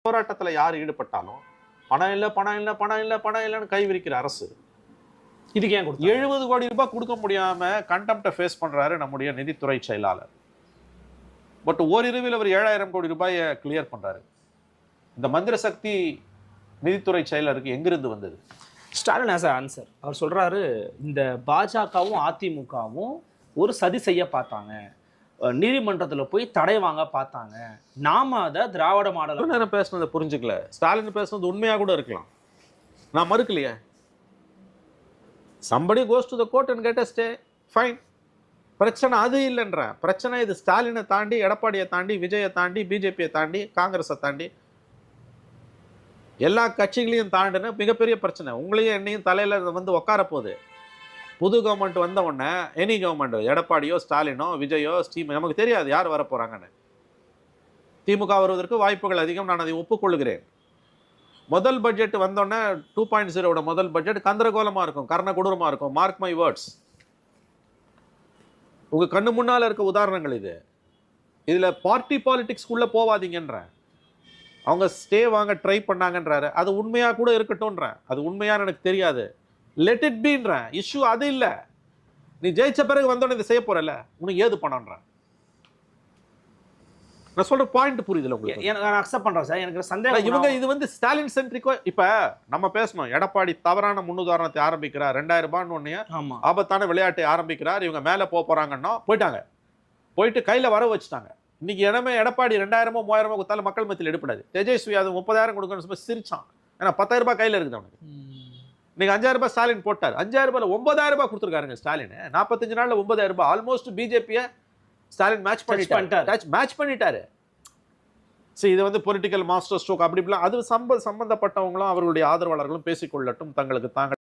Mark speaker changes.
Speaker 1: போராட்டத்துல யார் ஈடுபட்டாலும் பணம் இல்ல பணம் இல்ல பணம் இல்ல பணம் இல்லைன்னு கை விரிக்கிற அரசு.
Speaker 2: இதுக்கு ஏன் கொடுத்தாங்க?
Speaker 1: 70 கோடி ரூபாய் கொடுக்க முடியாம கண்டெம்ப்ட ஃபேஸ் பண்றாரு நம்முடைய நிதித்துறை செயலாளர். பட் ஓரிரவில் அவர் 7000 கோடி ரூபாயை கிளியர் பண்றாரு. இந்த மந்திர சக்தி நிதித்துறை செயலருக்கு எங்கிருந்து வந்தது?
Speaker 2: ஸ்டாலின் ஆஸ் ஆன்சர் அவர் சொல்றாரு, இந்த பாஜகவும் அதிமுகவும் ஒரு சதி செய்ய பார்த்தாங்க, நீதிமன்றத்துல போய் தடை வாங்க பார்த்தாங்க, நாம அதை திராவிட மாடல்.
Speaker 1: நேரம் பேசுனதை புரிஞ்சுக்கல. ஸ்டாலின் பேசுனது உண்மையா கூட இருக்கலாம், நான் மறுக்கலையே. somebody goes to the court and get a stay, fine. பிரச்சனை அது இல்லைன்ற பிரச்சனை இது ஸ்டாலினை தாண்டி, எடப்பாடியை தாண்டி, விஜயை தாண்டி, பிஜேபியை தாண்டி, காங்கிரஸை தாண்டி எல்லா கட்சிகளையும் தாண்டின மிகப்பெரிய பிரச்சனை. உங்களையும் என்னையும் தலையில வந்து உட்கார போகுது. புது கவர்மெண்ட் வந்த உடனே எனி கவர்மெண்ட், எடப்பாடியோ ஸ்டாலினோ விஜயோ ஸ்டீம், நமக்கு தெரியாது யார் வர போறாங்கன்னு. திமுக வருவதற்கு வாய்ப்புகள் அதிகம், நான் அதை ஒப்புக்கொள்கிறேன். முதல் பட்ஜெட் வந்தோடனே 2.0 முதல் பட்ஜெட் கந்தரகோலமா இருக்கும், கர்ண கொடூரமா இருக்கும். Mark my words. உங்க கண்ணு முன்னால இருக்க உதாரணங்கள் இது. இதுல பார்ட்டி பாலிடிக்ஸ்குள்ள போவாதீங்கன்ற. அவங்க ஸ்டே வாங்க ட்ரை பண்ணாங்கன்றாரு, அது உண்மையா கூட இருக்கட்டும்ன்ற. அது உண்மையான்னு எனக்கு தெரியாது, லெட் இட் பீன்ற. இஷ்யூ அது இல்ல. நீ ஜெயிச்ச பிறகு வந்தோடனே இதை செய்ய போறல, உனக்கு ஏது பண்ற? நான் சொல்ற பாயிண்ட் புரியுதுல உங்களுக்கு?
Speaker 2: நான் அக்செப்ட் பண்றேன் சார். எனக்கு சந்தேகம்,
Speaker 1: இவங்க இது வந்து ஸ்டாலின் சென்ட்ரிக்கோ. இப்ப நம்ம பேசணும், எடப்பாடி தவறான முன்னுதாரணத்தை ஆரம்பிக்கிறார், 2000 ரூபான்னு ஒண்ணு ஆபத்தான விளையாட்டை ஆரம்பிக்கிறார், இவங்க மேல போறாங்கன்னா போயிட்டாங்க, போயிட்டு கையில வர வச்சுட்டாங்க. இன்னைக்கு இடமே எடப்பாடி 2000மோ 3000மோ கொடுத்தாலும் மக்கள் மத்தியில் எடுப்படாது. தேஜஸ்வி அது 30,000 கொடுக்கணும் சிரிச்சான். ஏன்னா 10,000 ரூபாய் கையில இருக்குது அவனுக்கு. இன்னைக்கு 5,000 ரூபாய் ஸ்டாலின் போட்டார். 5,000 ரூபாய் 9,000 ரூபாய் கொடுத்துருக்காருங்க ஸ்டாலின். 45 நாள்ல 9,000 ரூபாய். ஆல்மோஸ்ட் பிஜேபியை ஸ்டாலின் மேட்ச் பண்ணிட்டாரு. சரி, இது வந்து பொலிட்டிக்கல் மாஸ்டர் ஸ்ட்ரோக் அப்படி இப்படிலாம் அது சம்பந்தப்பட்டவங்களும் அவர்களுடைய ஆதரவாளர்களும் பேசிக்கொள்ளட்டும், தங்களுக்கு தாங்க.